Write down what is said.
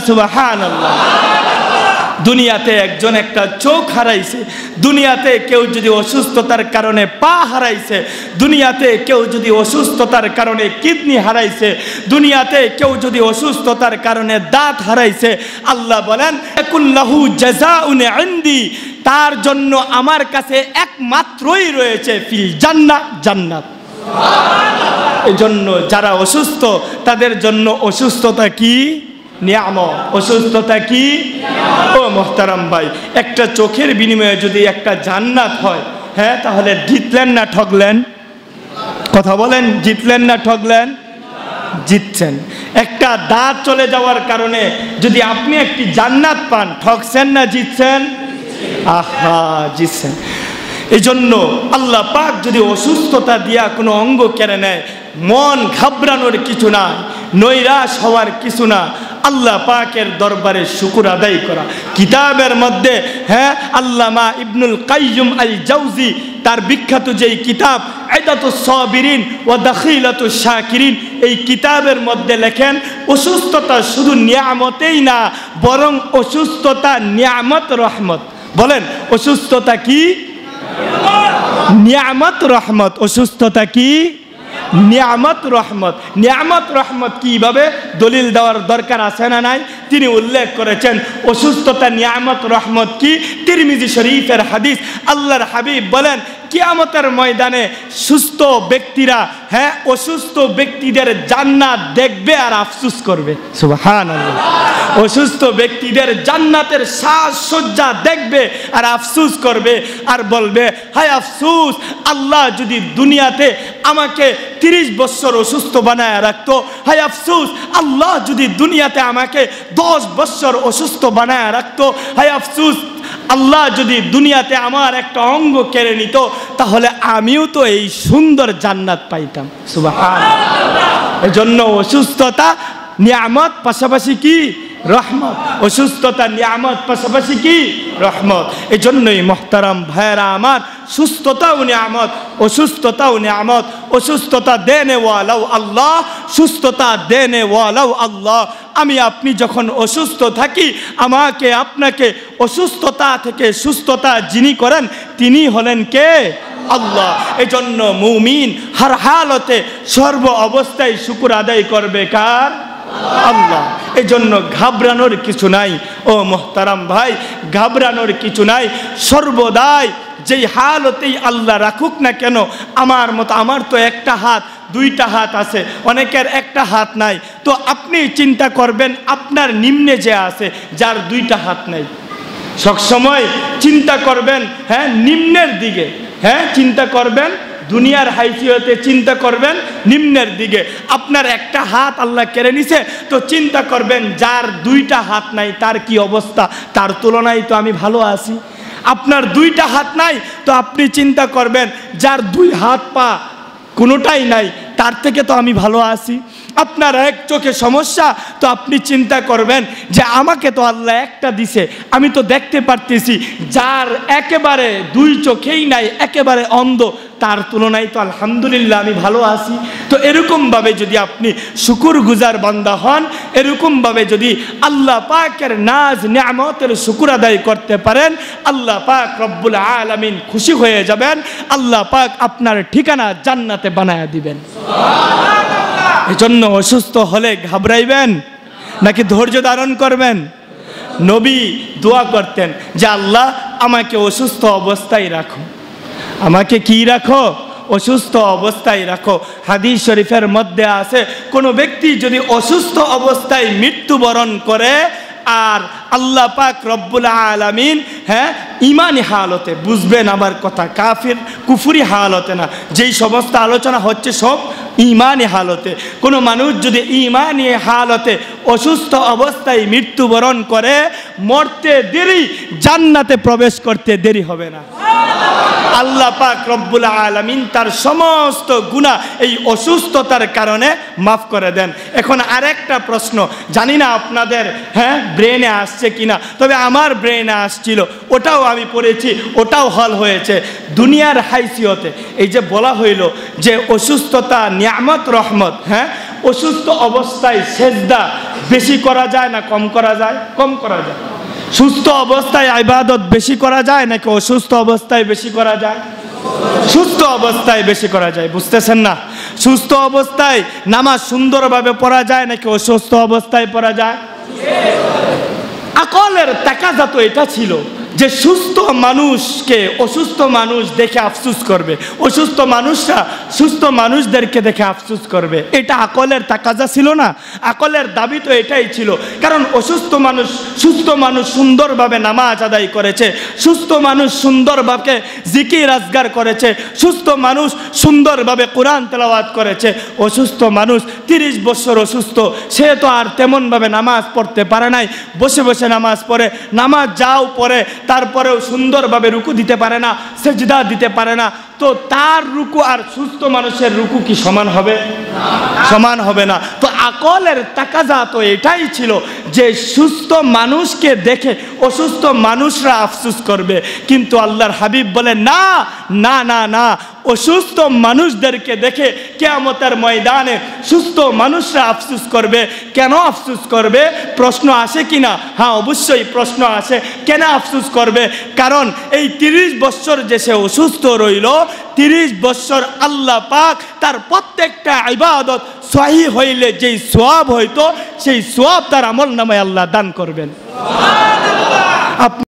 সুবহানাল্লাহ। দুনিয়াতে একজন একটা চোখ হারাইছে, দুনিয়াতে কেউ যদি অসুস্থতার কারণে পা হারাইছে, দুনিয়াতে কেউ যদি অসুস্থতার কারণে কিডনি হারাইছে, দুনিয়াতে কেউ যদি অসুস্থতার কারণে দাঁত হারাইছে, আল্লাহ বলেন লাহু জাযাউন ইনদি, তার জন্য আমার কাছে একমাত্রই রয়েছে ফিল জান্নাহ, জান্নাত। এই জন্য যারা অসুস্থ তাদের জন্য অসুস্থতা কি? নিয়ামত। অসুস্থতা কি? ও মোহতারাম ভাই, একটা চোখের বিনিময়ে যদি একটা জান্নাত হয়, হ্যাঁ, তাহলে জিতলেন না ঠকলেন? কথা বলেন, জিতলেন না ঠকলেন? জিতছেন। একটা দাঁত চলে যাওয়ার কারণে যদি আপনি একটি জান্নাত পান, ঠকছেন না জিতছেন? আহা, জিতছেন। এই জন্য আল্লাহ পাক যদি অসুস্থতা দিয়া কোনো অঙ্গ কেড়ে নেয়, মন ঘাবড়ানোর কিছু না, নৈরাশ হওয়ার কিছু না, আল্লাহ পাকের দরবারে শুকর আদায় করা। কিতাবের মধ্যে, হ্যাঁ, আল্লামা ইবনুল কাইয়্যিম আল জাওজি তার বিখ্যাত যেই কিতাব ইদাতুস সাবিরিন ওয়া দাখিলাতুশ শাকিরিন, এই কিতাবের মধ্যে লেখেন অসুস্থতা শুধু নিয়ামতেই না, বরং অসুস্থতা নিয়ামত রহমত। বলেন, অসুস্থতা কি? নিয়ামত রহমত। অসুস্থতা কি? নিয়ামত রহমত। নিয়ামত রহমত কিভাবে দলিল দেওয়ার দরকার আছে না নাই? তিনি উল্লেখ করেছেন অসুস্থতা নিয়ামত রহমত কি? তিরমিজি শরীফের হাদিস। আল্লাহর হাবিব বলেন কিয়ামতের ময়দানে সুস্থ ব্যক্তিরা, হ্যাঁ, অসুস্থ ব্যক্তিদের জান্নাত দেখবে আর আফসোস করবে। সুবহানাল্লাহ। অসুস্থ ব্যক্তিদের জান্নাতের সাজসজ্জা দেখবে আর আফসোস করবে আর বলবে, হায় আফসোস, আল্লাহ যদি দুনিয়াতে আমাকে 30 বছর অসুস্থ বানায় রাখতো, হায় আফসোস, আল্লাহ যদি দুনিয়াতে আমাকে 10 বছর অসুস্থ বানায় রাখতো, হায় আফসোস, আল্লাহ যদি দুনিয়াতে আমার একটা অঙ্গ কেড়ে নিত, তাহলে আমিও তো এই সুন্দর জান্নাত পাইতাম। সুবহানাল্লাহ। এজন্য অসুস্থতা নিয়ামত, পাশাপাশি কি? রহমত। অসুস্থতা নিয়ামত, পাশাপাশি কি? রহমত। এই জন্যই মোহতারাম ভাইরা আমার, সুস্থতাও নিয়ামত, অসুস্থতাও নিয়ামত। অসুস্থতা দেনে ওয়ালাও আল্লাহ, সুস্থতা দেনে ওয়ালাও আল্লাহ। আমি আপনি যখন অসুস্থ থাকি, আমাকে আপনাকে অসুস্থতা থেকে সুস্থতা যিনি করেন তিনি হলেন কে? আল্লাহ। এই জন্য মুমিন হর হালতে সর্ব অবস্থায় শুকর আদায় করবে কার? আল্লাহ। এই জন্য ঘাবড়ানোর কিছু নাই ও মোহতারাম ভাই, ঘাবড়ানোর কিছু নাই। সর্বদাই যেই হালতেই আল্লাহ রাখুক না কেন, আমার মতো, আমার তো একটা হাত, দুইটা হাত আছে, অনেকের একটা হাত নাই, তো আপনি চিন্তা করবেন আপনার নিম্নে যে আছে, যার দুইটা হাত নাই, সবসময় চিন্তা করবেন, হ্যাঁ, নিম্নের দিকে, হ্যাঁ, চিন্তা করবেন দুনিয়ার হাইসিয়তে, চিন্তা করবেন নিম্নের দিকে। আপনার একটা হাত আল্লাহ কেড়ে নিছে, তো চিন্তা করবেন যার দুইটা হাত নাই তার কি অবস্থা, তার তুলনায় তো আমি ভালো আছি। আপনার দুইটা হাত নাই, তো আপনি চিন্তা করবেন যার 2 হাত পা কোনোটাই নাই, তার থেকে তো আমি ভালো আছি। আপনার এক চোখে সমস্যা, তো আপনি চিন্তা করবেন যে আমাকে তো আল্লাহ একটা দিছে, আমি তো দেখতে পারতেছি। যার একেবারে 2 চোখেই নাই, একেবারে অন্ধ, তার তুলনায় তো আলহামদুলিল্লাহ আমি ভালো আছি। তো এরকমভাবে যদি আপনি শুকরগুজার বান্দা হন, এরকমভাবে যদি আল্লাহ পাকের নাজ নিয়ামতের শুকর আদায় করতে পারেন, আল্লাহ পাক রব্বুল আলামিন খুশি হয়ে যাবেন। আল্লাহ পাক আপনার ঠিকানা জান্নাতে বানায়া দিবেন। এই জন্য অসুস্থ হলে ঘাবড়াইবেন নাকি ধৈর্য ধারণ করবেন? নবী দোয়া করতেন যে আল্লাহ আমাকে অসুস্থ অবস্থায় রাখো, আমাকে কি রাখো? অসুস্থ অবস্থায় রাখো। হাদিস শরীফের মধ্যে আছে, কোনো ব্যক্তি যদি অসুস্থ অবস্থায় মৃত্যুবরণ করে আর আল্লাহ পাক রব্বুল আলামিন, হ্যাঁ, ইমানি হালতে, বুঝবেন আমার কথা, কাফির কুফরি হালতে না, যেই সমস্ত আলোচনা হচ্ছে সব ইমানি হালতে। কোনো মানুষ যদি ইমানি হালতে অসুস্থ অবস্থায় মৃত্যুবরণ করে, মরতে দেরি, জান্নাতে প্রবেশ করতে দেরি হবে না। আল্লাহ পাক রব্বুল আলামিন তার সমস্ত গুনাহ এই অসুস্থতার কারণে মাফ করে দেন। এখন আরেকটা প্রশ্ন, জানি না আপনাদের, হ্যাঁ, ব্রেনে আসছে কিনা, তবে আমার ব্রেনে আসছিল, ওটাও আমি পড়েছি, ওটাও হল হয়েছে। দুনিয়ার হাইসিয়তে এই যে বলা হইল যে অসুস্থতা নিয়ামত রহমত, হ্যাঁ, অসুস্থ অবস্থায় সেজদা বেশি করা যায় না কম করা যায়? কম করা যায়। সুস্থ অবস্থায় ইবাদত বেশি করা যায় নাকি অসুস্থ অবস্থায় বেশি করা যায়? সুস্থ অবস্থায় বেশি করা যায়। বুঝতেছেন না? সুস্থ অবস্থায় নামাজ সুন্দরভাবে পড়া যায় নাকি অসুস্থ অবস্থায় পড়া যায়? আকলের তাকাজা তো এটা ছিল যে সুস্থ মানুষকে অসুস্থ মানুষ দেখে আফসোস করবে, অসুস্থ মানুষরা সুস্থ মানুষদেরকে দেখে আফসোস করবে। এটা আকলের তাকাজা ছিল না? আকলের দাবি তো এটাই ছিল। কারণ অসুস্থ মানুষ সুস্থ মানুষ সুন্দরভাবে নামাজ আদায় করেছে, সুস্থ মানুষ সুন্দরভাবে জিকির আজগার করেছে, সুস্থ মানুষ সুন্দরভাবে কোরআন তেলাওয়াত করেছে। অসুস্থ মানুষ 30 বছর অসুস্থ, সে তো আর তেমনভাবে নামাজ পড়তে পারে নাই, বসে বসে নামাজ পড়ে, নামাজ যাও পড়ে, তারপরেও সুন্দরভাবে রুকু দিতে পারে না, সেজদা দিতে পারে না। তো তার রুকু আর সুস্থ মানুষের রুকু কি সমান হবে? সমান হবে না। তো আকলের তাকাজা তো এটাই ছিল যে সুস্থ মানুষকে দেখে অসুস্থ মানুষরা আফসোস করবে। কিন্তু আল্লাহর হাবিব বলে না না না না, অসুস্থ মানুষদেরকে দেখে কিয়ামতের ময়দানে সুস্থ মানুষরা আফসোস করবে। কেন আফসোস করবে? প্রশ্ন আসে কিনা? হ্যাঁ, অবশ্যই প্রশ্ন আসে। কেন আফসোস করবে? কারণ এই 30 বছর যে সে অসুস্থ রইল, 30 বছর আল্লাহ পাক তার প্রত্যেকটা ইবাদত সহি হইলে যেই সওয়াব হইতো সেই সওয়াব তার আমল নামায় আল্লাহ দান করবেন।